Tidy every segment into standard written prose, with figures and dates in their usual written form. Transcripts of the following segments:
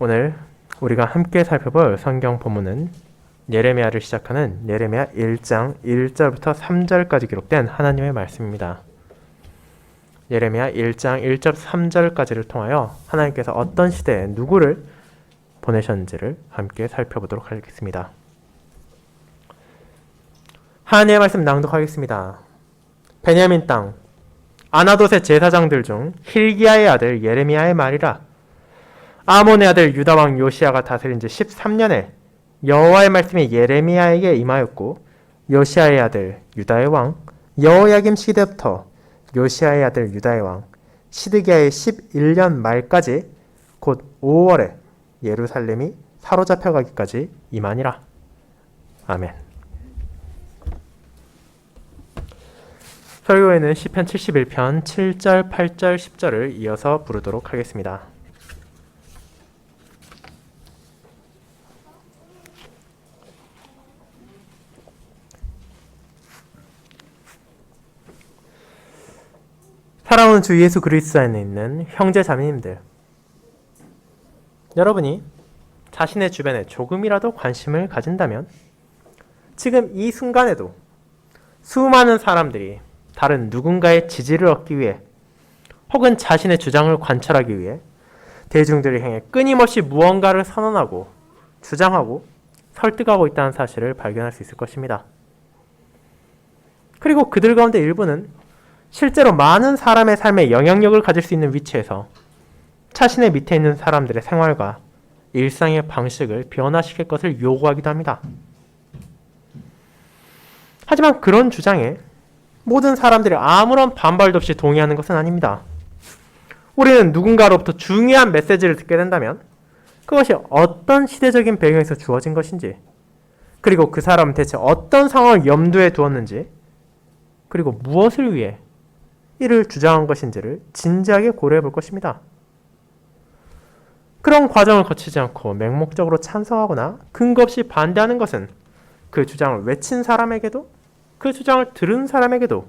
오늘 우리가 함께 살펴볼 성경 본문은 예레미야를 시작하는 예레미야 1장 1절부터 3절까지 기록된 하나님의 말씀입니다. 예레미야 1장 1절 3절까지를 통하여 하나님께서 어떤 시대에 누구를 보내셨는지를 함께 살펴보도록 하겠습니다. 하나님의 말씀 낭독하겠습니다. 베냐민 땅 아나돗의 제사장들 중 힐기야의 아들 예레미야의 말이라. 아몬의 아들 유다 왕 요시야가 다스린 지 13년에 여호와의 말씀이 예레미야에게 임하였고, 요시야의 아들 유다의 왕 여호야김 시대부터 요시야의 아들 유다의 왕 시드기야의 11년 말까지 곧 5월에 예루살렘이 사로잡혀가기까지 임하니라. 아멘. 설교에는 시편 71편 7절, 8절, 10절을 이어서 부르도록 하겠습니다. 사랑하는 주 예수 그리스도 안에 있는 형제 자매님들, 여러분이 자신의 주변에 조금이라도 관심을 가진다면 지금 이 순간에도 수많은 사람들이 다른 누군가의 지지를 얻기 위해 혹은 자신의 주장을 관철하기 위해 대중들을 향해 끊임없이 무언가를 선언하고 주장하고 설득하고 있다는 사실을 발견할 수 있을 것입니다. 그리고 그들 가운데 일부는 실제로 많은 사람의 삶에 영향력을 가질 수 있는 위치에서 자신의 밑에 있는 사람들의 생활과 일상의 방식을 변화시킬 것을 요구하기도 합니다. 하지만 그런 주장에 모든 사람들이 아무런 반발도 없이 동의하는 것은 아닙니다. 우리는 누군가로부터 중요한 메시지를 듣게 된다면 그것이 어떤 시대적인 배경에서 주어진 것인지, 그리고 그 사람은 대체 어떤 상황을 염두에 두었는지, 그리고 무엇을 위해 이를 주장한 것인지를 진지하게 고려해 볼 것입니다. 그런 과정을 거치지 않고 맹목적으로 찬성하거나 근거 없이 반대하는 것은 그 주장을 외친 사람에게도 그 주장을 들은 사람에게도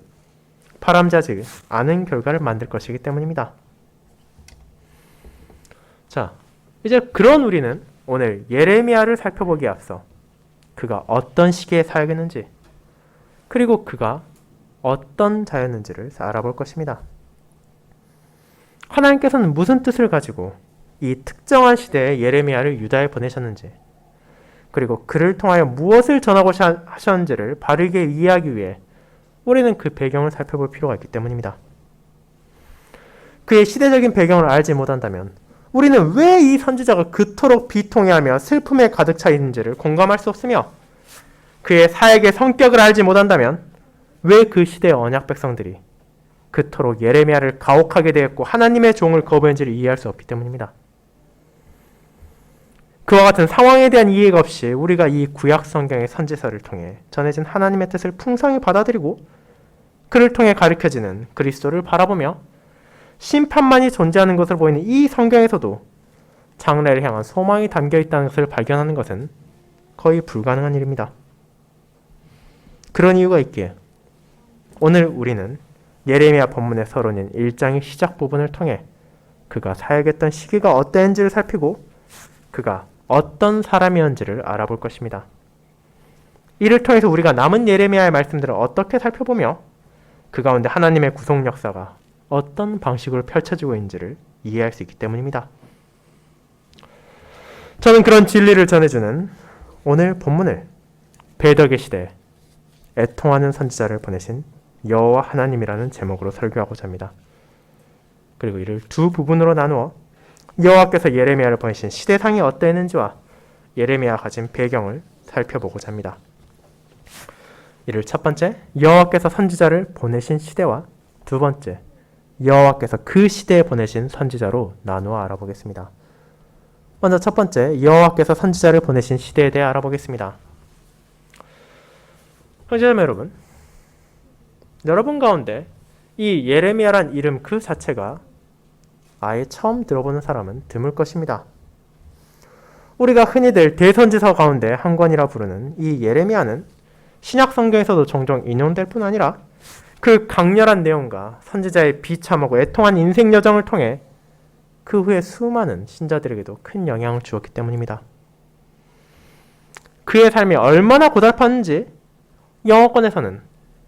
바람직하지 않은 결과를 만들 것이기 때문입니다. 자, 이제 그런 우리는 오늘 예레미야를 살펴보기에 앞서 그가 어떤 시기에 살았는지, 그리고 그가 어떤 자였는지를 알아볼 것입니다. 하나님께서는 무슨 뜻을 가지고 이 특정한 시대에 예레미야를 유다에 보내셨는지, 그리고 그를 통하여 무엇을 전하고 하셨는지를 바르게 이해하기 위해 우리는 그 배경을 살펴볼 필요가 있기 때문입니다. 그의 시대적인 배경을 알지 못한다면 우리는 왜 이 선지자가 그토록 비통해하며 슬픔에 가득 차 있는지를 공감할 수 없으며, 그의 사역의 성격을 알지 못한다면 왜 그 시대의 언약 백성들이 그토록 예레미야를 가혹하게 대했고 하나님의 종을 거부했는지를 이해할 수 없기 때문입니다. 그와 같은 상황에 대한 이해가 없이 우리가 이 구약 성경의 선지서를 통해 전해진 하나님의 뜻을 풍성히 받아들이고 그를 통해 가르쳐지는 그리스도를 바라보며 심판만이 존재하는 것으로 보이는 이 성경에서도 장래를 향한 소망이 담겨 있다는 것을 발견하는 것은 거의 불가능한 일입니다. 그런 이유가 있기에 오늘 우리는 예레미야 본문의 서론인 1장의 시작 부분을 통해 그가 사역했던 시기가 어땠는지를 살피고 그가 어떤 사람이었는지를 알아볼 것입니다. 이를 통해서 우리가 남은 예레미야의 말씀들을 어떻게 살펴보며 그 가운데 하나님의 구속 역사가 어떤 방식으로 펼쳐지고 있는지를 이해할 수 있기 때문입니다. 저는 그런 진리를 전해주는 오늘 본문을 배덕의 시대에 애통하는 선지자를 보내신 여호와 하나님이라는 제목으로 설교하고자 합니다. 그리고 이를 두 부분으로 나누어 여호와께서 예레미야를 보내신 시대상이 어떠했는지와 예레미야가 가진 배경을 살펴보고자 합니다. 이를 첫 번째, 여호와께서 선지자를 보내신 시대와 두 번째, 여호와께서 그 시대에 보내신 선지자로 나누어 알아보겠습니다. 먼저 첫 번째, 여호와께서 선지자를 보내신 시대에 대해 알아보겠습니다. 형제자매 여러분, 여러분 가운데 이 예레미야란 이름 그 자체가 아예 처음 들어보는 사람은 드물 것입니다. 우리가 흔히들 대선지서 가운데 한 권이라 부르는 이 예레미야는 신약 성경에서도 종종 인용될 뿐 아니라 그 강렬한 내용과 선지자의 비참하고 애통한 인생 여정을 통해 그 후에 수많은 신자들에게도 큰 영향을 주었기 때문입니다. 그의 삶이 얼마나 고달팠는지 영어권에서는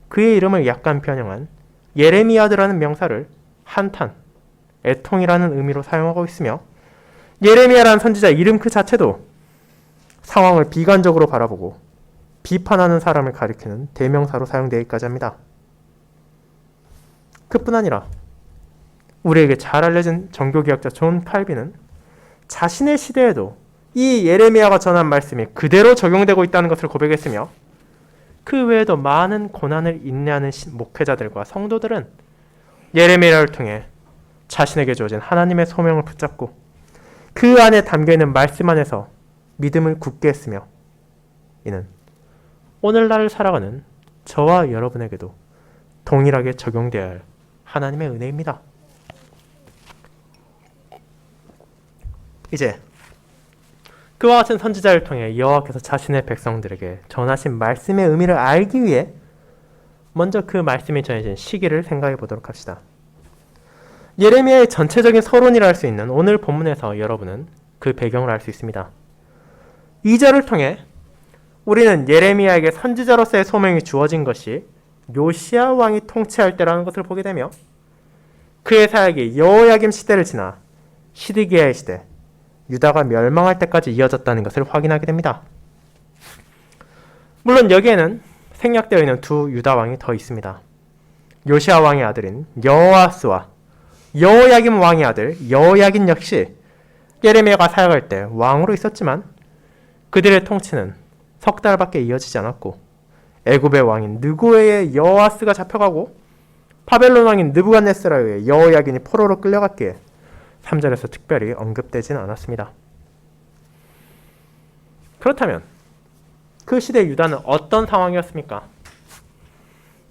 그의 이름을 약간 변형한 예레미야드라는 명사를 한탄, 애통이라는 의미로 사용하고 있으며 예레미야라는 선지자 이름 그 자체도 상황을 비관적으로 바라보고 비판하는 사람을 가리키는 대명사로 사용되기까지 합니다. 그뿐 아니라 우리에게 잘 알려진 정교개혁자 존 칼빈은 자신의 시대에도 이 예레미야가 전한 말씀이 그대로 적용되고 있다는 것을 고백했으며 그 외에도 많은 고난을 인내하는 목회자들과 성도들은 예레미야를 통해 자신에게 주어진 하나님의 소명을 붙잡고 그 안에 담겨있는 말씀 안에서 믿음을 굳게 했으며 이는 오늘날 살아가는 저와 여러분에게도 동일하게 적용되어야 할 하나님의 은혜입니다. 이제 그와 같은 선지자를 통해 여호와께서 자신의 백성들에게 전하신 말씀의 의미를 알기 위해 먼저 그 말씀이 전해진 시기를 생각해 보도록 합시다. 예레미야의 전체적인 서론이라 할 수 있는 오늘 본문에서 여러분은 그 배경을 알 수 있습니다. 2절을 통해 우리는 예레미야에게 선지자로서의 소명이 주어진 것이 요시야 왕이 통치할 때라는 것을 보게 되며 그의 사역이 여호야김 시대를 지나 시드기야의 시대, 유다가 멸망할 때까지 이어졌다는 것을 확인하게 됩니다. 물론 여기에는 생략되어 있는 두 유다 왕이 더 있습니다. 요시야 왕의 아들인 여호아스와 여호야김 왕의 아들 여호야긴 역시 예레미야가 사역할 때 왕으로 있었지만 그들의 통치는 석 달밖에 이어지지 않았고 애굽의 왕인 느고의 여호아스가 잡혀가고 바벨론 왕인 느부갓네스라에 의해 여호야긴이 포로로 끌려갔기에 3절에서 특별히 언급되지는 않았습니다. 그렇다면 그 시대 유다는 어떤 상황이었습니까?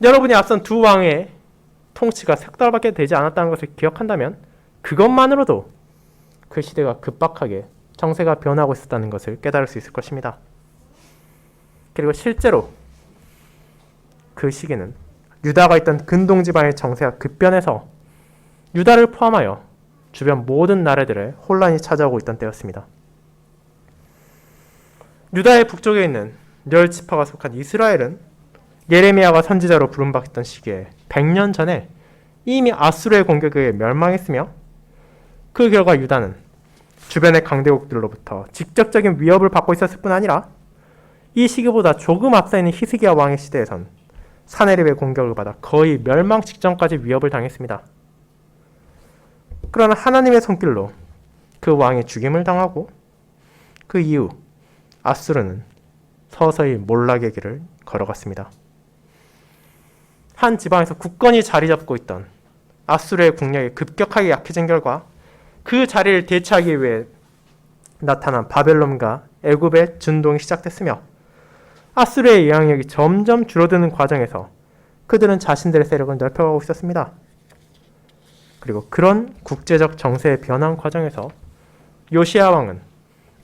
여러분이 앞선 두 왕의 통치가 석 달밖에 되지 않았다는 것을 기억한다면 그것만으로도 그 시대가 급박하게 정세가 변하고 있었다는 것을 깨달을 수 있을 것입니다. 그리고 실제로 그 시기는 유다가 있던 근동지방의 정세가 급변해서 유다를 포함하여 주변 모든 나라들의 혼란이 찾아오고 있던 때였습니다. 유다의 북쪽에 있는 10지파가 속한 이스라엘은 예레미야가 선지자로 부름받았던 시기에 100년 전에 이미 아수르의 공격에 의해 멸망했으며 그 결과 유다는 주변의 강대국들로부터 직접적인 위협을 받고 있었을 뿐 아니라 이 시기보다 조금 앞서 있는 히스기야 왕의 시대에선 사네립의 공격을 받아 거의 멸망 직전까지 위협을 당했습니다. 그러나 하나님의 손길로 그 왕이 죽임을 당하고 그 이후 아수르는 서서히 몰락의 길을 걸어갔습니다. 한 지방에서 굳건히 자리 잡고 있던 아수르의 국력이 급격하게 약해진 결과 그 자리를 대체하기 위해 나타난 바벨론과 애굽의 준동이 시작됐으며 아수르의 영향력이 점점 줄어드는 과정에서 그들은 자신들의 세력을 넓혀가고 있었습니다. 그리고 그런 국제적 정세의 변환 과정에서 요시야 왕은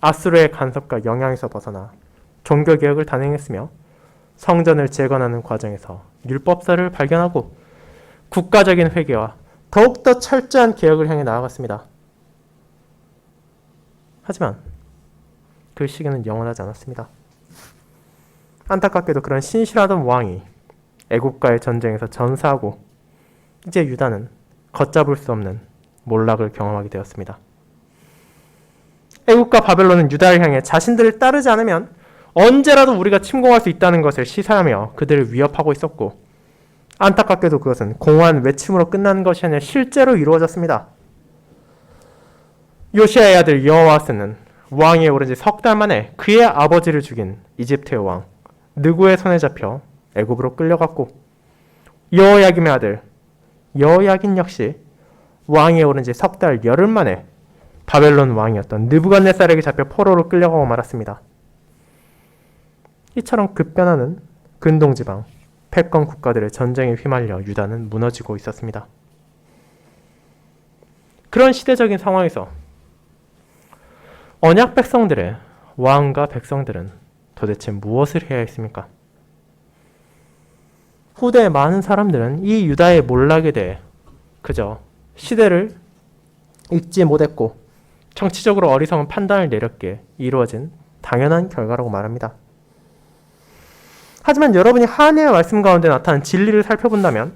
아수르의 간섭과 영향에서 벗어나 종교개혁을 단행했으며 성전을 재건하는 과정에서 율법서를 발견하고 국가적인 회개와 더욱더 철저한 개혁을 향해 나아갔습니다. 하지만 그 시기는 영원하지 않았습니다. 안타깝게도 그런 신실하던 왕이 애국과의 전쟁에서 전사하고 이제 유다는 걷잡을 수 없는 몰락을 경험하게 되었습니다. 애국과 바벨론은 유다를 향해 자신들을 따르지 않으면 언제라도 우리가 침공할 수 있다는 것을 시사하며 그들을 위협하고 있었고 안타깝게도 그것은 공허한 외침으로 끝나는 것이 아니라 실제로 이루어졌습니다. 요시야의 아들 여호아스는 왕위에 오른 지 석 달 만에 그의 아버지를 죽인 이집트의 왕 느고의 손에 잡혀 애굽으로 끌려갔고 여호야김의 아들 여호야긴 역시 왕위에 오른 지 석 달 열흘 만에 바벨론 왕이었던 느부갓네살에게 잡혀 포로로 끌려가고 말았습니다. 이처럼 급변하는 근동지방 패권 국가들의 전쟁에 휘말려 유다는 무너지고 있었습니다. 그런 시대적인 상황에서 언약 백성들의 왕과 백성들은 도대체 무엇을 해야 했습니까? 후대의 많은 사람들은 이 유다의 몰락에 대해 그저 시대를 읽지 못했고 정치적으로 어리석은 판단을 내렸기에 이루어진 당연한 결과라고 말합니다. 하지만 여러분이 하나님의 말씀 가운데 나타난 진리를 살펴본다면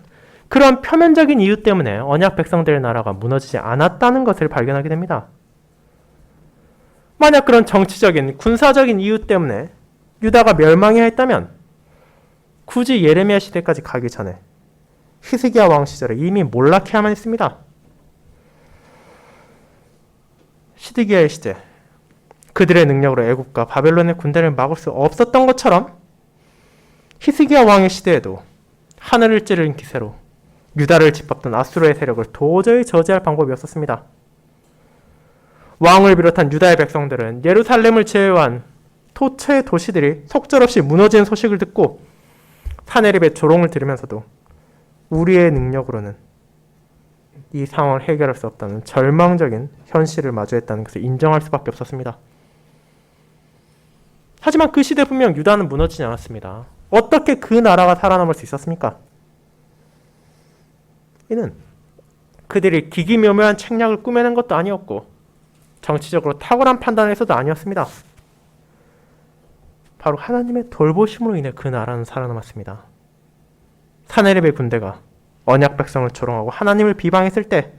그런 표면적인 이유 때문에 언약 백성들의 나라가 무너지지 않았다는 것을 발견하게 됩니다. 만약 그런 정치적인, 군사적인 이유 때문에 유다가 멸망해야 했다면 굳이 예레미야 시대까지 가기 전에 히스기야 왕 시절에 이미 몰락해야만 했습니다. 시드기야의 시대, 그들의 능력으로 애굽과 바벨론의 군대를 막을 수 없었던 것처럼 히스기야 왕의 시대에도 하늘을 찌르는 기세로 유다를 짓밟던 아수르의 세력을 도저히 저지할 방법이 없었습니다. 왕을 비롯한 유다의 백성들은 예루살렘을 제외한 토처의 도시들이 속절없이 무너지는 소식을 듣고 사네립의 조롱을 들으면서도 우리의 능력으로는 이 상황을 해결할 수 없다는 절망적인 현실을 마주했다는 것을 인정할 수밖에 없었습니다. 하지만 그 시대 분명 유다는 무너지지 않았습니다. 어떻게 그 나라가 살아남을 수 있었습니까? 이는 그들이 기기묘묘한 책략을 꾸며낸 것도 아니었고 정치적으로 탁월한 판단에서도 아니었습니다. 바로 하나님의 돌보심으로 인해 그 나라는 살아남았습니다. 사네립의 군대가 언약 백성을 조롱하고 하나님을 비방했을 때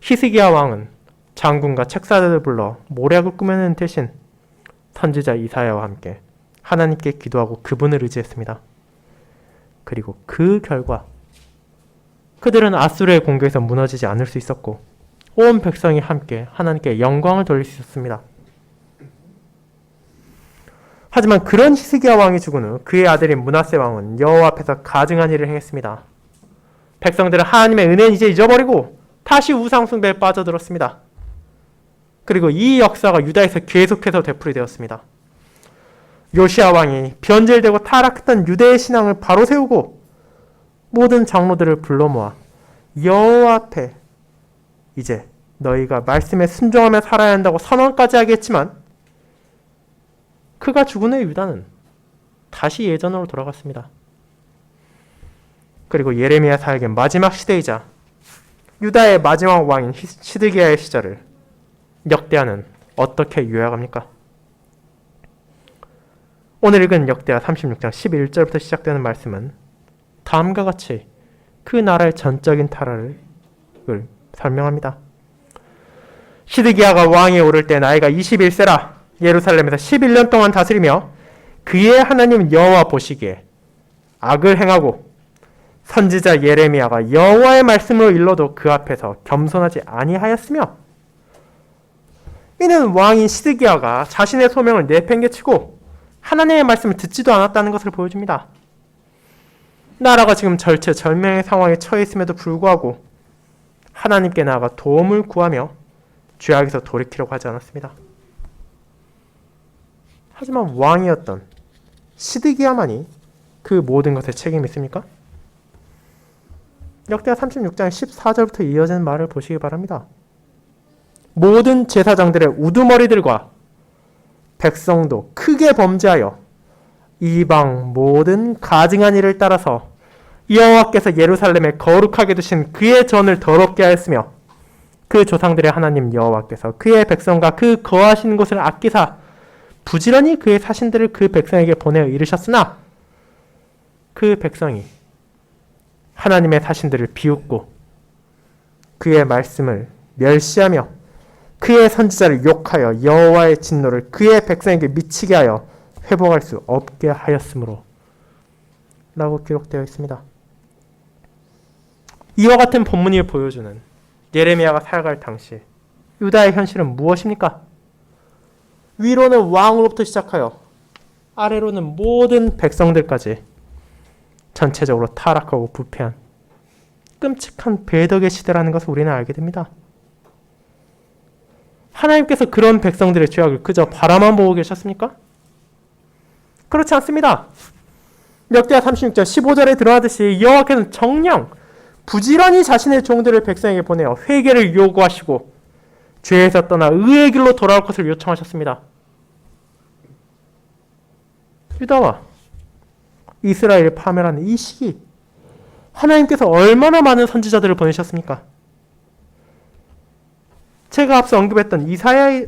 히스기야 왕은 장군과 책사들을 불러 모략을 꾸며내는 대신 선지자 이사야와 함께 하나님께 기도하고 그분을 의지했습니다. 그리고 그 결과 그들은 아수르의 공격에서 무너지지 않을 수 있었고 온 백성이 함께 하나님께 영광을 돌릴 수 있었습니다. 하지만 그런 히스기야 왕이 죽은 후 그의 아들인 므낫세 왕은 여호와 앞에서 가증한 일을 행했습니다. 백성들은 하나님의 은혜는 이제 잊어버리고 다시 우상 숭배에 빠져들었습니다. 그리고 이 역사가 유다에서 계속해서 되풀이되었습니다. 요시야 왕이 변절되고 타락했던 유대의 신앙을 바로 세우고 모든 장로들을 불러 모아 여호와 앞에 이제 너희가 말씀에 순종하며 살아야 한다고 선언까지 하겠지만 그가 죽은 후에 유다는 다시 예전으로 돌아갔습니다. 그리고 예레미야 사역의 마지막 시대이자 유다의 마지막 왕인 시드기야의 시절을 역대하는 어떻게 요약합니까? 오늘 읽은 역대하 36장 11절부터 시작되는 말씀은 다음과 같이 그 나라의 전적인 타락을 설명합니다. 시드기야가 왕에 오를 때 나이가 21세라 예루살렘에서 11년 동안 다스리며 그의 하나님 여호와 보시기에 악을 행하고 선지자 예레미야가 여호와의 말씀으로 일러도 그 앞에서 겸손하지 아니하였으며 이는 왕인 시드기야가 자신의 소명을 내팽개치고 하나님의 말씀을 듣지도 않았다는 것을 보여줍니다. 나라가 지금 절체절명의 상황에 처해 있음에도 불구하고 하나님께 나아가 도움을 구하며 죄악에서 돌이키려고 하지 않았습니다. 하지만 왕이었던 시드기야만이 그 모든 것에 책임이 있습니까? 역대하 36장 14절부터 이어지는 말을 보시기 바랍니다. 모든 제사장들의 우두머리들과 백성도 크게 범죄하여 이방 모든 가증한 일을 따라서 여호와께서 예루살렘에 거룩하게 두신 그의 전을 더럽게 하였으며 그 조상들의 하나님 여호와께서 그의 백성과 그 거하신 곳을 아끼사 부지런히 그의 사신들을 그 백성에게 보내어 이르셨으나 그 백성이 하나님의 사신들을 비웃고 그의 말씀을 멸시하며 그의 선지자를 욕하여 여호와의 진노를 그의 백성에게 미치게 하여 회복할 수 없게 하였으므로 라고 기록되어 있습니다. 이와 같은 본문이 보여주는 예레미야가 살아갈 당시 유다의 현실은 무엇입니까? 위로는 왕으로부터 시작하여 아래로는 모든 백성들까지 전체적으로 타락하고 부패한 끔찍한 배덕의 시대라는 것을 우리는 알게 됩니다. 하나님께서 그런 백성들의 죄악을 그저 바라만 보고 계셨습니까? 그렇지 않습니다. 역대하 36장 15절에 드러나듯이 여호와께서는 정녕 부지런히 자신의 종들을 백성에게 보내어 회개를 요구하시고 죄에서 떠나 의의 길로 돌아올 것을 요청하셨습니다. 유다와 이스라엘을 파멸하는 이 시기 하나님께서 얼마나 많은 선지자들을 보내셨습니까? 제가 앞서 언급했던 이사야만이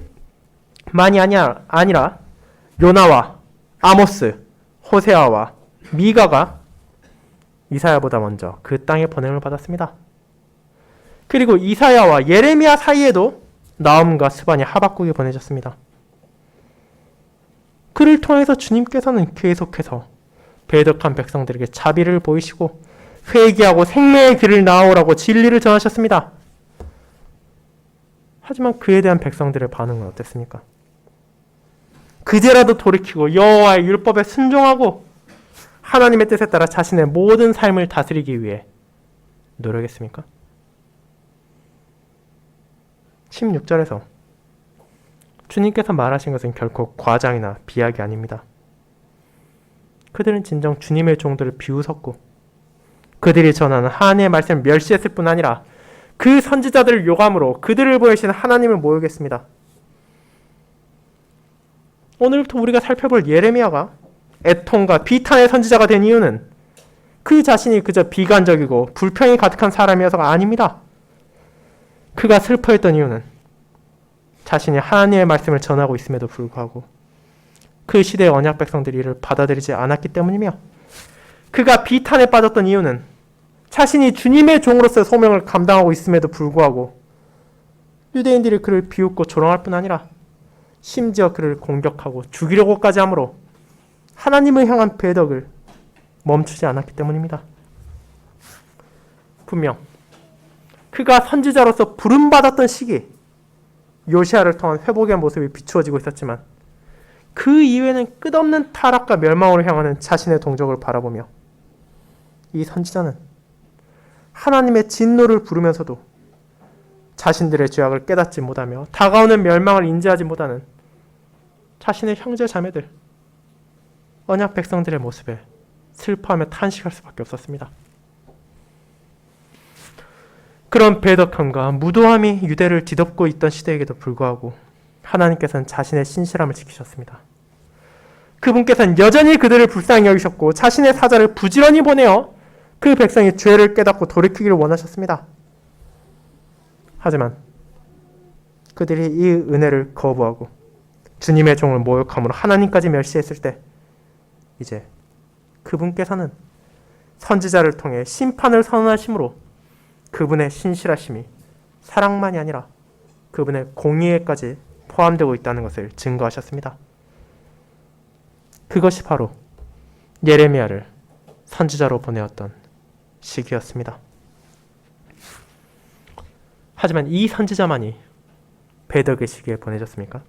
아니라 요나와 아모스, 호세아와 미가가 이사야보다 먼저 그 땅에 보냄을 받았습니다. 그리고 이사야와 예레미야 사이에도 나훔과 스반이 하박국이 보내졌습니다. 그를 통해서 주님께서는 계속해서 배덕한 백성들에게 자비를 보이시고 회개하고 생명의 길을 나아오라고 진리를 전하셨습니다. 하지만 그에 대한 백성들의 반응은 어땠습니까? 그제라도 돌이키고 여호와의 율법에 순종하고 하나님의 뜻에 따라 자신의 모든 삶을 다스리기 위해 노력했습니까? 16절에서 주님께서 말하신 것은 결코 과장이나 비약이 아닙니다. 그들은 진정 주님의 종들을 비웃었고 그들이 전하는 하나님의 말씀을 멸시했을 뿐 아니라 그 선지자들을 요감으로 그들을 보내신 하나님을 모욕했습니다. 오늘부터 우리가 살펴볼 예레미야가 애통과 비탄의 선지자가 된 이유는 그 자신이 그저 비관적이고 불평이 가득한 사람이어서가 아닙니다. 그가 슬퍼했던 이유는 자신이 하나님의 말씀을 전하고 있음에도 불구하고 그 시대의 언약 백성들이 이를 받아들이지 않았기 때문이며, 그가 비탄에 빠졌던 이유는 자신이 주님의 종으로서의 소명을 감당하고 있음에도 불구하고 유대인들이 그를 비웃고 조롱할 뿐 아니라 심지어 그를 공격하고 죽이려고까지 하므로 하나님을 향한 배덕을 멈추지 않았기 때문입니다. 분명 그가 선지자로서 부름받았던 시기, 요시아를 통한 회복의 모습이 비추어지고 있었지만 그 이후에는 끝없는 타락과 멸망으로 향하는 자신의 동족을 바라보며 이 선지자는 하나님의 진노를 부르면서도 자신들의 죄악을 깨닫지 못하며 다가오는 멸망을 인지하지 못하는 자신의 형제 자매들, 언약 백성들의 모습에 슬퍼하며 탄식할 수밖에 없었습니다. 그런 배덕함과 무도함이 유대를 뒤덮고 있던 시대에게도 불구하고 하나님께서는 자신의 신실함을 지키셨습니다. 그분께서는 여전히 그들을 불쌍히 여기셨고 자신의 사자를 부지런히 보내어 그 백성이 죄를 깨닫고 돌이키기를 원하셨습니다. 하지만 그들이 이 은혜를 거부하고 주님의 종을 모욕함으로 하나님까지 멸시했을 때 이제 그분께서는 선지자를 통해 심판을 선언하심으로 그분의 신실하심이 사랑만이 아니라 그분의 공의에까지 포함되고 있다는 것을 증거하셨습니다. 그것이 바로 예레미야를 선지자로 보내었던 시기였습니다. 하지만 이 선지자만이 배덕의 시기에 보내졌습니까?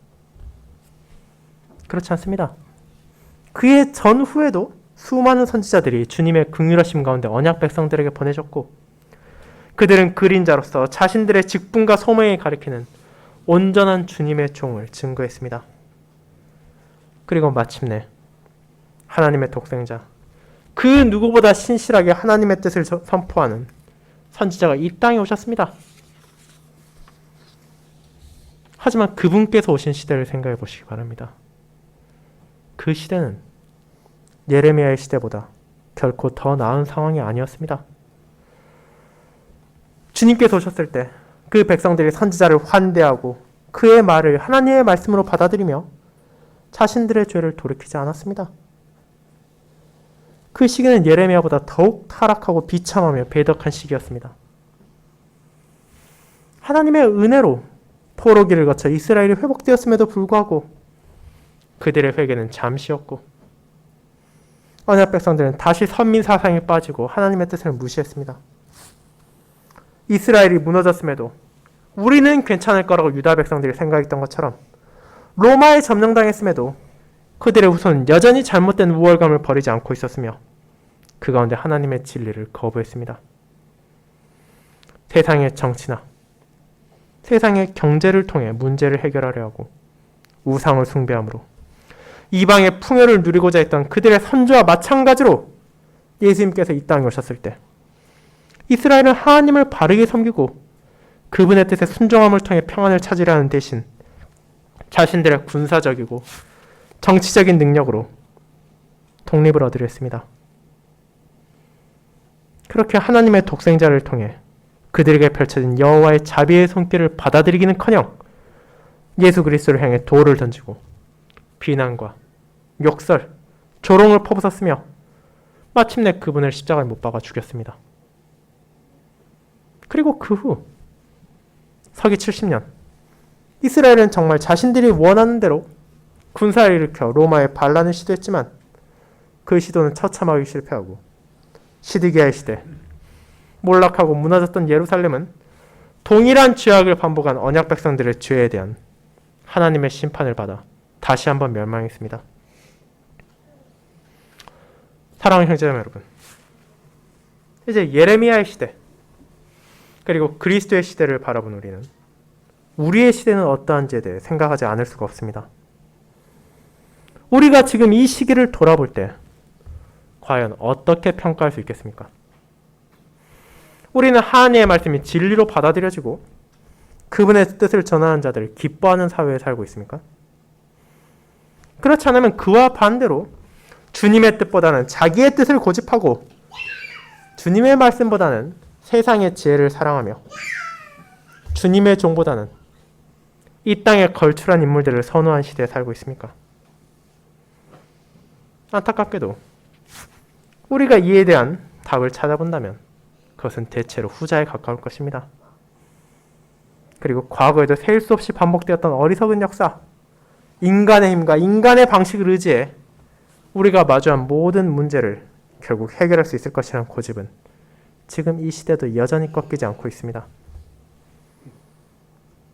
그렇지 않습니다. 그의 전후에도 수많은 선지자들이 주님의 긍휼하심 가운데 언약 백성들에게 보내졌고 그들은 그림자로서 자신들의 직분과 소명에 가리키는 온전한 주님의 종을 증거했습니다. 그리고 마침내 하나님의 독생자, 그 누구보다 신실하게 하나님의 뜻을 선포하는 선지자가 이 땅에 오셨습니다. 하지만 그분께서 오신 시대를 생각해 보시기 바랍니다. 그 시대는 예레미야의 시대보다 결코 더 나은 상황이 아니었습니다. 주님께서 오셨을 때 그 백성들이 선지자를 환대하고 그의 말을 하나님의 말씀으로 받아들이며 자신들의 죄를 돌이키지 않았습니다. 그 시기는 예레미야보다 더욱 타락하고 비참하며 배덕한 시기였습니다. 하나님의 은혜로 포로기를 거쳐 이스라엘이 회복되었음에도 불구하고 그들의 회개는 잠시였고 언약 백성들은 다시 선민 사상에 빠지고 하나님의 뜻을 무시했습니다. 이스라엘이 무너졌음에도 우리는 괜찮을 거라고 유다 백성들이 생각했던 것처럼 로마에 점령당했음에도 그들의 후손은 여전히 잘못된 우월감을 버리지 않고 있었으며 그 가운데 하나님의 진리를 거부했습니다. 세상의 정치나 세상의 경제를 통해 문제를 해결하려 하고 우상을 숭배함으로 이방의 풍요를 누리고자 했던 그들의 선조와 마찬가지로 예수님께서 이 땅에 오셨을 때 이스라엘은 하나님을 바르게 섬기고 그분의 뜻에 순종함을 통해 평안을 찾으려는 대신 자신들의 군사적이고 정치적인 능력으로 독립을 얻으려 했습니다. 그렇게 하나님의 독생자를 통해 그들에게 펼쳐진 여호와의 자비의 손길을 받아들이기는커녕 예수 그리스도를 향해 돌을 던지고 비난과 욕설, 조롱을 퍼붓었으며 마침내 그분을 십자가에 못 박아 죽였습니다. 그리고 그 후 서기 70년 이스라엘은 정말 자신들이 원하는 대로 군사를 일으켜 로마에 반란을 시도했지만 그 시도는 처참하게 실패하고 시드기야의 시대, 몰락하고 무너졌던 예루살렘은 동일한 죄악을 반복한 언약 백성들의 죄에 대한 하나님의 심판을 받아 다시 한번 멸망했습니다. 사랑하는 형제자매 여러분, 이제 예레미야의 시대 그리고 그리스도의 시대를 바라본 우리는 우리의 시대는 어떠한지에 대해 생각하지 않을 수가 없습니다. 우리가 지금 이 시기를 돌아볼 때 과연 어떻게 평가할 수 있겠습니까? 우리는 하나님의 말씀이 진리로 받아들여지고 그분의 뜻을 전하는 자들을 기뻐하는 사회에 살고 있습니까? 그렇지 않으면 그와 반대로 주님의 뜻보다는 자기의 뜻을 고집하고 주님의 말씀보다는 세상의 지혜를 사랑하며 주님의 종보다는 이 땅에 걸출한 인물들을 선호한 시대에 살고 있습니까? 안타깝게도 우리가 이에 대한 답을 찾아본다면 그것은 대체로 후자에 가까울 것입니다. 그리고 과거에도 셀 수 없이 반복되었던 어리석은 역사, 인간의 힘과 인간의 방식을 의지해 우리가 마주한 모든 문제를 결국 해결할 수 있을 것이라는 고집은 지금 이 시대도 여전히 꺾이지 않고 있습니다.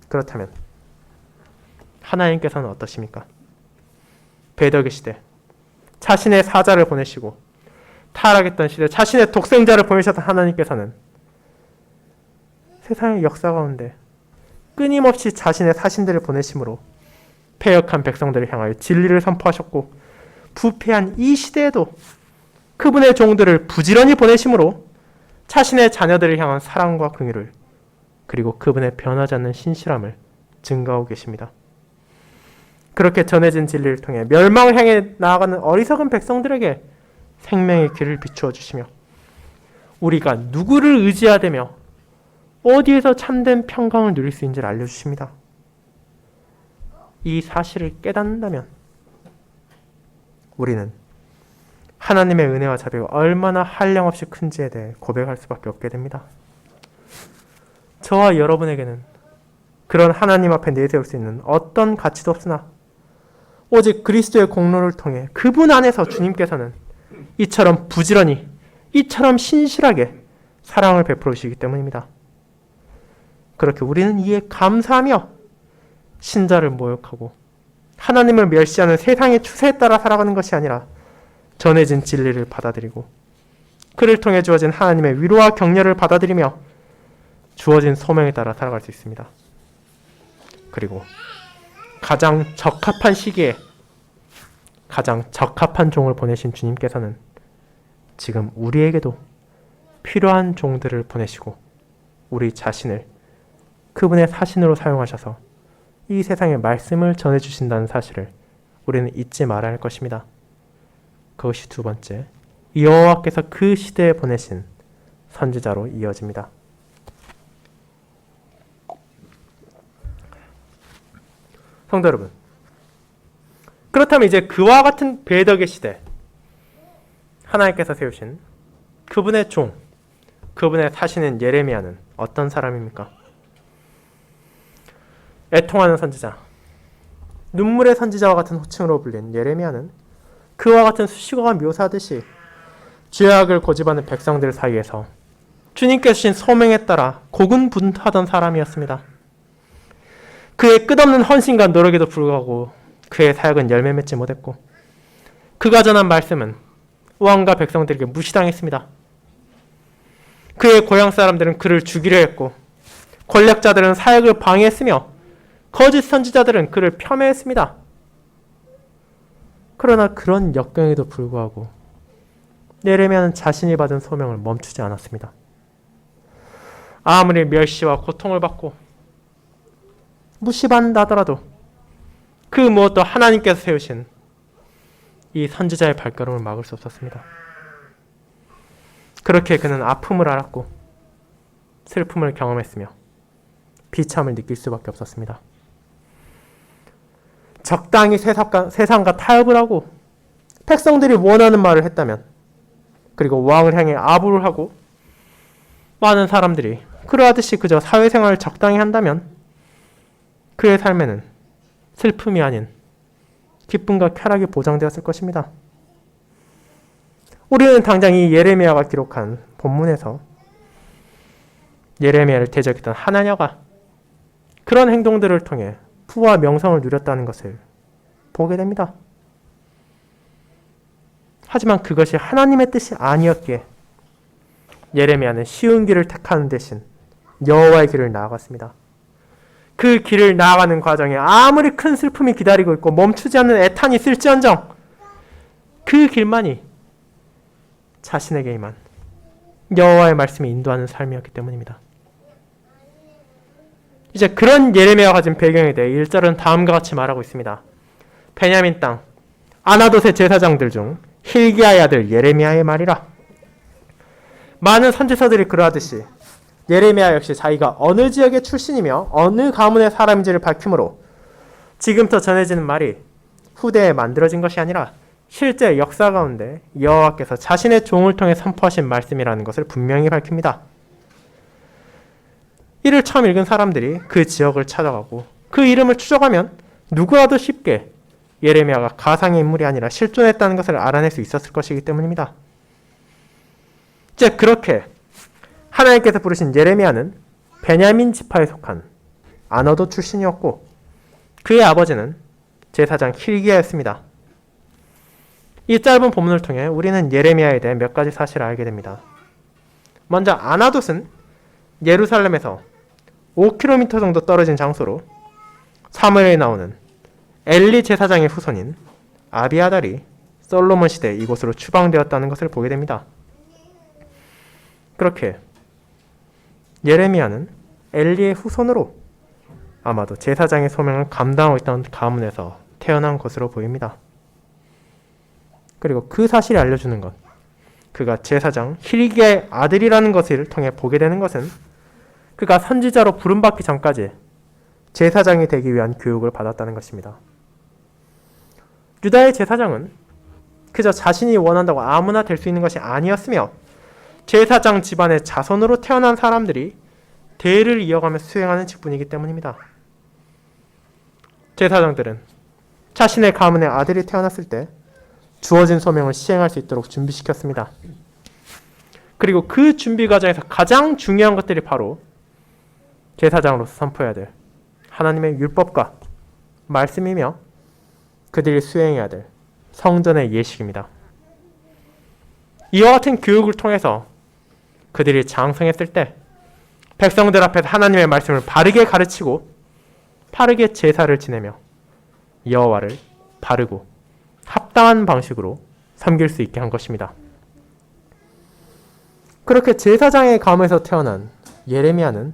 그렇다면 하나님께서는 어떠십니까? 배덕의 시대, 자신의 사자를 보내시고 타락했던 시대, 자신의 독생자를 보내셨던 하나님께서는 세상의 역사 가운데 끊임없이 자신의 사신들을 보내심으로 패역한 백성들을 향하여 진리를 선포하셨고 부패한 이 시대에도 그분의 종들을 부지런히 보내심으로 자신의 자녀들을 향한 사랑과 긍휼을 그리고 그분의 변하지 않는 신실함을 증가하고 계십니다. 그렇게 전해진 진리를 통해 멸망을 향해 나아가는 어리석은 백성들에게 생명의 길을 비추어 주시며 우리가 누구를 의지하되며 어디에서 참된 평강을 누릴 수 있는지를 알려주십니다. 이 사실을 깨닫는다면 우리는 하나님의 은혜와 자비가 얼마나 한량없이 큰지에 대해 고백할 수밖에 없게 됩니다. 저와 여러분에게는 그런 하나님 앞에 내세울 수 있는 어떤 가치도 없으나 오직 그리스도의 공로를 통해 그분 안에서 주님께서는 이처럼 부지런히, 이처럼 신실하게 사랑을 베풀어 주시기 때문입니다. 그렇게 우리는 이에 감사하며 신자를 모욕하고 하나님을 멸시하는 세상의 추세에 따라 살아가는 것이 아니라 전해진 진리를 받아들이고 그를 통해 주어진 하나님의 위로와 격려를 받아들이며 주어진 소명에 따라 살아갈 수 있습니다. 그리고 가장 적합한 시기에 가장 적합한 종을 보내신 주님께서는 지금 우리에게도 필요한 종들을 보내시고 우리 자신을 그분의 사신으로 사용하셔서 이 세상에 말씀을 전해주신다는 사실을 우리는 잊지 말아야 할 것입니다. 그것이 두 번째, 여호와께서 그 시대에 보내신 선지자로 이어집니다. 성도 여러분, 그렇다면 이제 그와 같은 배덕의 시대, 하나님께서 세우신 그분의 종, 그분의 사신인 예레미야는 어떤 사람입니까? 애통하는 선지자, 눈물의 선지자와 같은 호칭으로 불린 예레미야는 그와 같은 수식어가 묘사하듯이 죄악을 고집하는 백성들 사이에서 주님께서 주신 소명에 따라 고군분투하던 사람이었습니다. 그의 끝없는 헌신과 노력에도 불구하고 그의 사역은 열매 맺지 못했고 그가 전한 말씀은 왕과 백성들에게 무시당했습니다. 그의 고향 사람들은 그를 죽이려 했고 권력자들은 사역을 방해했으며 거짓 선지자들은 그를 폄훼했습니다. 그러나 그런 역경에도 불구하고 예레미야는 자신이 받은 소명을 멈추지 않았습니다. 아무리 멸시와 고통을 받고 무시받는다더라도 그 무엇도 하나님께서 세우신 이 선지자의 발걸음을 막을 수 없었습니다. 그렇게 그는 아픔을 알았고 슬픔을 경험했으며 비참을 느낄 수밖에 없었습니다. 적당히 세상과 타협을 하고 백성들이 원하는 말을 했다면, 그리고 왕을 향해 아부를 하고 많은 사람들이 그러하듯이 그저 사회생활을 적당히 한다면 그의 삶에는 슬픔이 아닌 기쁨과 쾌락이 보장되었을 것입니다. 우리는 당장 이 예레미야가 기록한 본문에서 예레미야를 대적했던 하나냐가 그런 행동들을 통해 부와 명성을 누렸다는 것을 보게 됩니다. 하지만 그것이 하나님의 뜻이 아니었기에 예레미야는 쉬운 길을 택하는 대신 여호와의 길을 나아갔습니다. 그 길을 나아가는 과정에 아무리 큰 슬픔이 기다리고 있고 멈추지 않는 애탄이 있을지언정 그 길만이 자신에게만 여호와의 말씀이 인도하는 삶이었기 때문입니다. 이제 그런 예레미야가 가진 배경에 대해 1절은 다음과 같이 말하고 있습니다. 베냐민 땅 아나돗의 제사장들 중 hil기야의 아들 예레미야의 말이라. 많은 선지서들이 그러하듯이 예레미야 역시 자기가 어느 지역의 출신이며 어느 가문의 사람인지를 밝히므로 지금부터 전해지는 말이 후대에 만들어진 것이 아니라 실제 역사 가운데 여호와께서 자신의 종을 통해 선포하신 말씀이라는 것을 분명히 밝힙니다. 이를 처음 읽은 사람들이 그 지역을 찾아가고 그 이름을 추적하면 누구라도 쉽게 예레미야가 가상의 인물이 아니라 실존했다는 것을 알아낼 수 있었을 것이기 때문입니다. 이제 그렇게 하나님께서 부르신 예레미야는 베냐민 지파에 속한 아너도 출신이었고 그의 아버지는 제사장 hil기야였습니다. 이 짧은 본문을 통해 우리는 예레미야에 대해 몇 가지 사실을 알게 됩니다. 먼저 아나돗은 예루살렘에서 5km 정도 떨어진 장소로 사무엘에 나오는 엘리 제사장의 후손인 아비아달이 솔로몬 시대에 이곳으로 추방되었다는 것을 보게 됩니다. 그렇게 예레미야는 엘리의 후손으로 아마도 제사장의 소명을 감당하고 있던 가문에서 태어난 것으로 보입니다. 그리고 그 사실이 알려주는 것, 그가 제사장 hil기야의 아들이라는 것을 통해 보게 되는 것은 그가 선지자로 부름받기 전까지 제사장이 되기 위한 교육을 받았다는 것입니다. 유다의 제사장은 그저 자신이 원한다고 아무나 될 수 있는 것이 아니었으며 제사장 집안의 자손으로 태어난 사람들이 대를 이어가며 수행하는 직분이기 때문입니다. 제사장들은 자신의 가문의 아들이 태어났을 때 주어진 소명을 시행할 수 있도록 준비시켰습니다. 그리고 그 준비 과정에서 가장 중요한 것들이 바로 제사장으로서 선포해야 될 하나님의 율법과 말씀이며 그들이 수행해야 될 성전의 예식입니다. 이와 같은 교육을 통해서 그들이 장성했을 때 백성들 앞에서 하나님의 말씀을 바르게 가르치고 바르게 제사를 지내며 여호와를 바르고 합당한 방식으로 섬길 수 있게 한 것입니다. 그렇게 제사장의 가문에서 태어난 예레미야는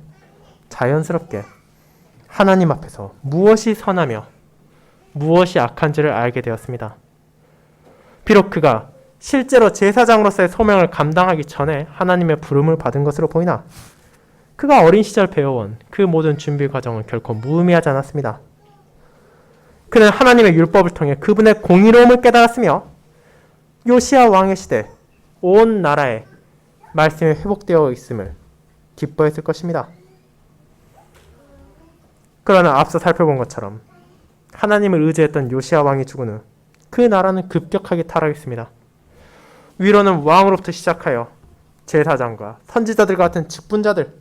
자연스럽게 하나님 앞에서 무엇이 선하며 무엇이 악한지를 알게 되었습니다. 비록 그가 실제로 제사장으로서의 소명을 감당하기 전에 하나님의 부름을 받은 것으로 보이나 그가 어린 시절 배워온 그 모든 준비 과정은 결코 무의미하지 않았습니다. 그는 하나님의 율법을 통해 그분의 공의로움을 깨달았으며 요시야 왕의 시대 온 나라에 말씀이 회복되어 있음을 기뻐했을 것입니다. 그러나 앞서 살펴본 것처럼 하나님을 의지했던 요시야 왕이 죽은 후 그 나라는 급격하게 타락했습니다. 위로는 왕으로부터 시작하여 제사장과 선지자들 같은 직분자들,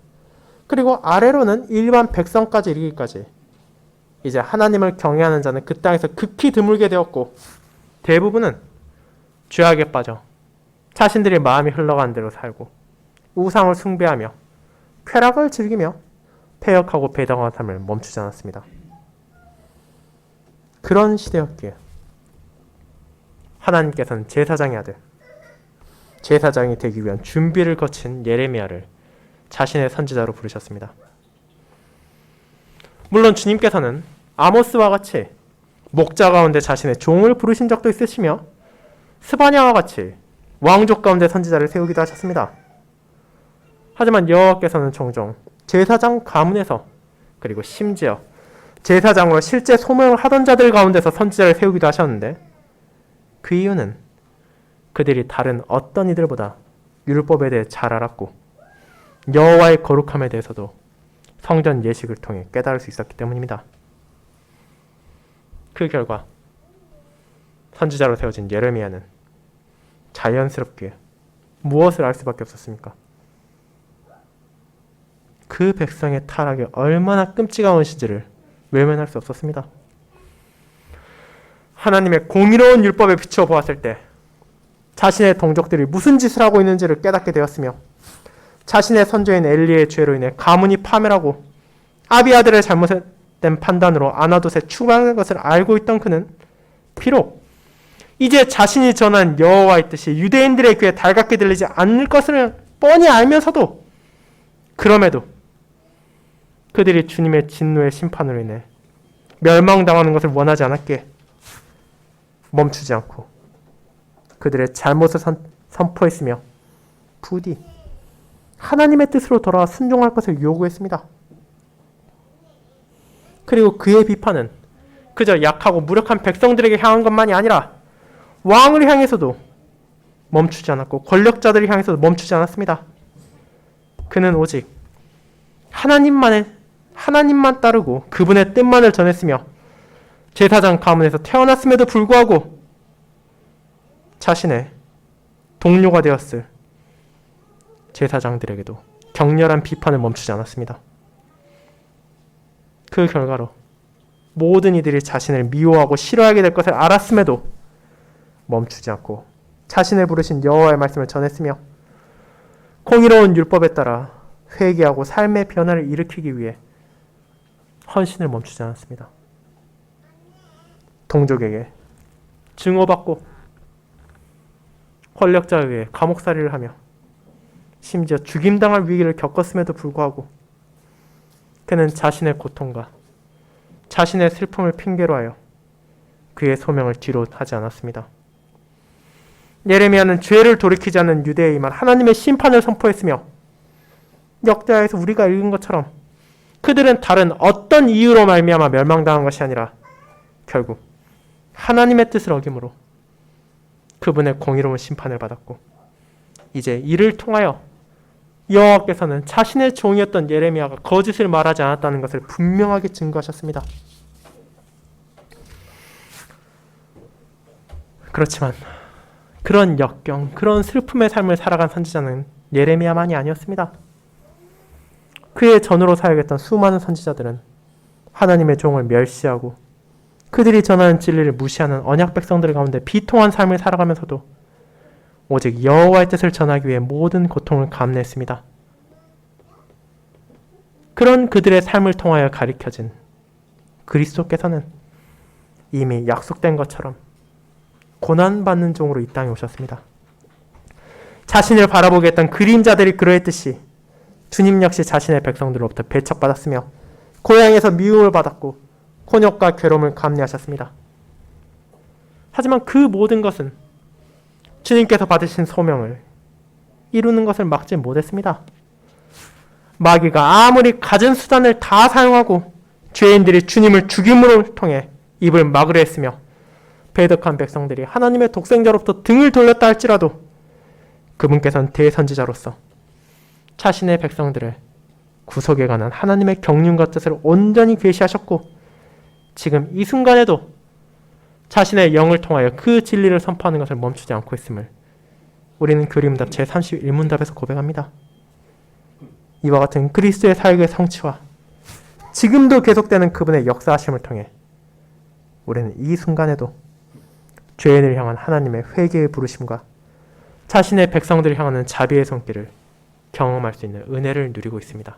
그리고 아래로는 일반 백성까지 이르기까지 이제 하나님을 경외하는 자는 그 땅에서 극히 드물게 되었고 대부분은 죄악에 빠져 자신들의 마음이 흘러가는 대로 살고 우상을 숭배하며 쾌락을 즐기며 패역하고 배당한 삶을 멈추지 않았습니다. 그런 시대였기에 하나님께서는 제사장의 아들, 제사장이 되기 위한 준비를 거친 예레미야를 자신의 선지자로 부르셨습니다. 물론 주님께서는 아모스와 같이 목자 가운데 자신의 종을 부르신 적도 있으시며 스바냐와 같이 왕족 가운데 선지자를 세우기도 하셨습니다. 하지만 여호와께서는 종종 제사장 가문에서 그리고 심지어 제사장으로 실제 소명을 하던 자들 가운데서 선지자를 세우기도 하셨는데 그 이유는 그들이 다른 어떤 이들보다 율법에 대해 잘 알았고 여호와의 거룩함에 대해서도 성전 예식을 통해 깨달을 수 있었기 때문입니다. 그 결과 선지자로 세워진 예레미야는 자연스럽게 무엇을 알 수밖에 없었습니까? 그 백성의 타락이 얼마나 끔찍한 것인지를 외면할 수 없었습니다. 하나님의 공의로운 율법에 비추어 보았을 때 자신의 동족들이 무슨 짓을 하고 있는지를 깨닫게 되었으며 자신의 선조인 엘리의 죄로 인해 가문이 파멸하고 아비아들의 잘못된 판단으로 아나돗에 추방한 것을 알고 있던 그는 비록 이제 자신이 전한 여호와의 뜻이 유대인들의 귀에 달갑게 들리지 않을 것을 뻔히 알면서도 그럼에도 그들이 주님의 진노의 심판으로 인해 멸망당하는 것을 원하지 않았기에 멈추지 않고 그들의 잘못을 선포했으며 부디 하나님의 뜻으로 돌아와 순종할 것을 요구했습니다. 그리고 그의 비판은 그저 약하고 무력한 백성들에게 향한 것만이 아니라 왕을 향해서도 멈추지 않았고 권력자들을 향해서도 멈추지 않았습니다. 그는 오직 하나님만 따르고 그분의 뜻만을 전했으며 제사장 가문에서 태어났음에도 불구하고 자신의 동료가 되었을 제사장들에게도 격렬한 비판을 멈추지 않았습니다. 그 결과로 모든 이들이 자신을 미워하고 싫어하게 될 것을 알았음에도 멈추지 않고 자신을 부르신 여호와의 말씀을 전했으며 공의로운 율법에 따라 회개하고 삶의 변화를 일으키기 위해 헌신을 멈추지 않았습니다. 동족에게 증오받고 권력자에 의해 감옥살이를 하며 심지어 죽임당할 위기를 겪었음에도 불구하고 그는 자신의 고통과 자신의 슬픔을 핑계로 하여 그의 소명을 뒤로 하지 않았습니다. 예레미야는 죄를 돌이키지 않는 유대에 임한 하나님의 심판을 선포했으며 역대하에서 우리가 읽은 것처럼 그들은 다른 어떤 이유로 말미암아 멸망당한 것이 아니라 결국 하나님의 뜻을 어김으로 그분의 공의로운 심판을 받았고 이제 이를 통하여 여호와께서는 자신의 종이었던 예레미야가 거짓을 말하지 않았다는 것을 분명하게 증거하셨습니다. 그렇지만 그런 역경, 그런 슬픔의 삶을 살아간 선지자는 예레미야만이 아니었습니다. 그의 전으로 사역했던 수많은 선지자들은 하나님의 종을 멸시하고 그들이 전하는 진리를 무시하는 언약 백성들 가운데 비통한 삶을 살아가면서도 오직 여호와의 뜻을 전하기 위해 모든 고통을 감내했습니다. 그런 그들의 삶을 통하여 가리켜진 그리스도께서는 이미 약속된 것처럼 고난받는 종으로 이 땅에 오셨습니다. 자신을 바라보게 했던 그림자들이 그러했듯이 주님 역시 자신의 백성들로부터 배척받았으며 고향에서 미움을 받았고 곤욕과 괴로움을 감내하셨습니다. 하지만 그 모든 것은 주님께서 받으신 소명을 이루는 것을 막지 못했습니다. 마귀가 아무리 갖은 수단을 다 사용하고 죄인들이 주님을 죽임으로 통해 입을 막으려 했으며 배덕한 백성들이 하나님의 독생자로부터 등을 돌렸다 할지라도 그분께서는 대선지자로서 자신의 백성들을 구속에 관한 하나님의 경륜과 뜻을 온전히 계시하셨고 지금 이 순간에도 자신의 영을 통하여 그 진리를 선포하는 것을 멈추지 않고 있음을 우리는 그림답 제31문답에서 고백합니다. 이와 같은 그리스도의 사역의 성취와 지금도 계속되는 그분의 역사하심을 통해 우리는 이 순간에도 죄인을 향한 하나님의 회개의 부르심과 자신의 백성들을 향하는 자비의 손길을 경험할 수 있는 은혜를 누리고 있습니다.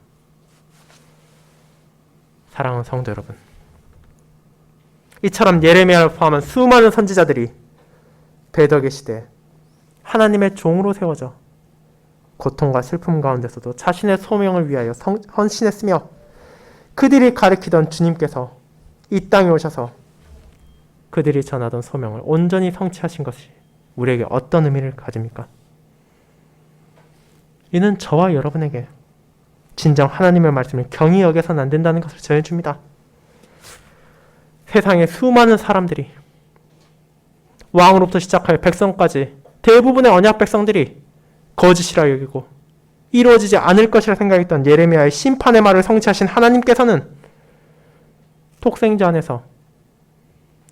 사랑하는 성도 여러분, 이처럼 예레미야를 포함한 수많은 선지자들이 배덕의 시대에 하나님의 종으로 세워져 고통과 슬픔 가운데서도 자신의 소명을 위하여 헌신했으며 그들이 가리키던 주님께서 이 땅에 오셔서 그들이 전하던 소명을 온전히 성취하신 것이 우리에게 어떤 의미를 가집니까? 이는 저와 여러분에게 진정 하나님의 말씀을 경히 여겨서는 안 된다는 것을 전해줍니다. 세상의 수많은 사람들이, 왕으로부터 시작하여 백성까지 대부분의 언약 백성들이 거짓이라 여기고 이루어지지 않을 것이라 생각했던 예레미야의 심판의 말을 성취하신 하나님께서는 독생자 안에서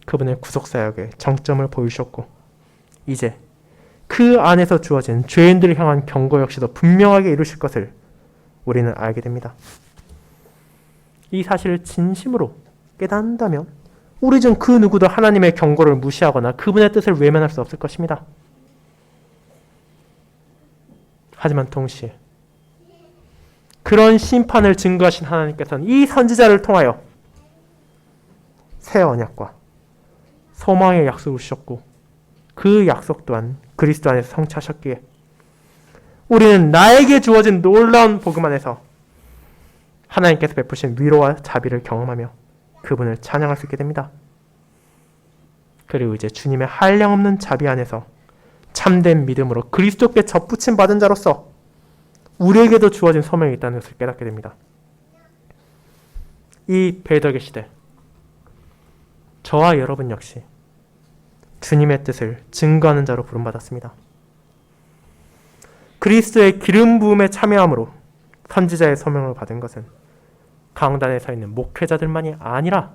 그분의 구속사역에 정점을 보이셨고, 이제 그 안에서 주어진 죄인들을 향한 경고 역시도 분명하게 이루실 것을 우리는 알게 됩니다. 이 사실을 진심으로 깨닫는다면 우리 중 그 누구도 하나님의 경고를 무시하거나 그분의 뜻을 외면할 수 없을 것입니다. 하지만 동시에 그런 심판을 증거하신 하나님께서는 이 선지자를 통하여 새 언약과 소망의 약속을 주셨고, 그 약속 또한 그리스도 안에서 성취하셨기에 우리는 나에게 주어진 놀라운 복음 안에서 하나님께서 베푸신 위로와 자비를 경험하며 그분을 찬양할 수 있게 됩니다. 그리고 이제 주님의 한량없는 자비 안에서 참된 믿음으로 그리스도께 접붙임 받은 자로서 우리에게도 주어진 소명이 있다는 것을 깨닫게 됩니다. 이 배덕의 시대, 저와 여러분 역시 주님의 뜻을 증거하는 자로 부름받았습니다. 그리스도의 기름 부음에 참여함으로 선지자의 소명을 받은 것은 강단에 서 있는 목회자들만이 아니라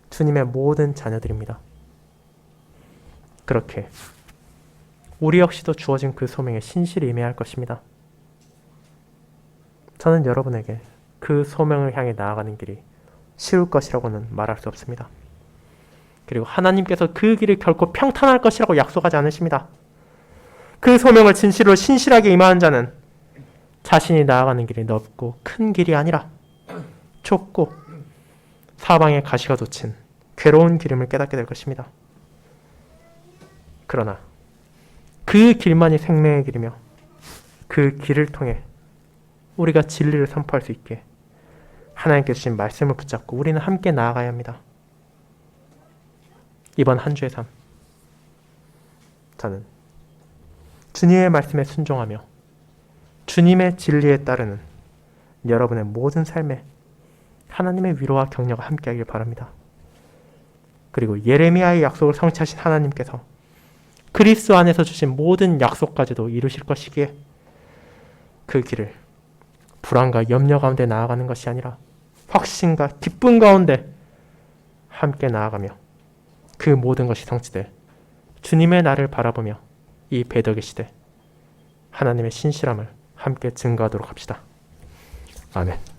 주님의 모든 자녀들입니다. 그렇게 우리 역시도 주어진 그 소명에 신실히 임해야 할 것입니다. 저는 여러분에게 그 소명을 향해 나아가는 길이 쉬울 것이라고는 말할 수 없습니다. 그리고 하나님께서 그 길이 결코 평탄할 것이라고 약속하지 않으십니다. 그 소명을 진실로 신실하게 임하는 자는 자신이 나아가는 길이 넓고 큰 길이 아니라 좁고 사방에 가시가 돋친 괴로운 길임을 깨닫게 될 것입니다. 그러나 그 길만이 생명의 길이며 그 길을 통해 우리가 진리를 선포할 수 있게 하나님께 주신 말씀을 붙잡고 우리는 함께 나아가야 합니다. 이번 한 주의 삶, 저는 주님의 말씀에 순종하며 주님의 진리에 따르는 여러분의 모든 삶에 하나님의 위로와 격려가 함께하길 바랍니다. 그리고 예레미야의 약속을 성취하신 하나님께서 그리스도 안에서 주신 모든 약속까지도 이루실 것이기에 그 길을 불안과 염려 가운데 나아가는 것이 아니라 확신과 기쁨 가운데 함께 나아가며 그 모든 것이 성취될 주님의 날을 바라보며 이 배덕의 시대 하나님의 신실함을 함께 증거하도록 합시다. 아멘.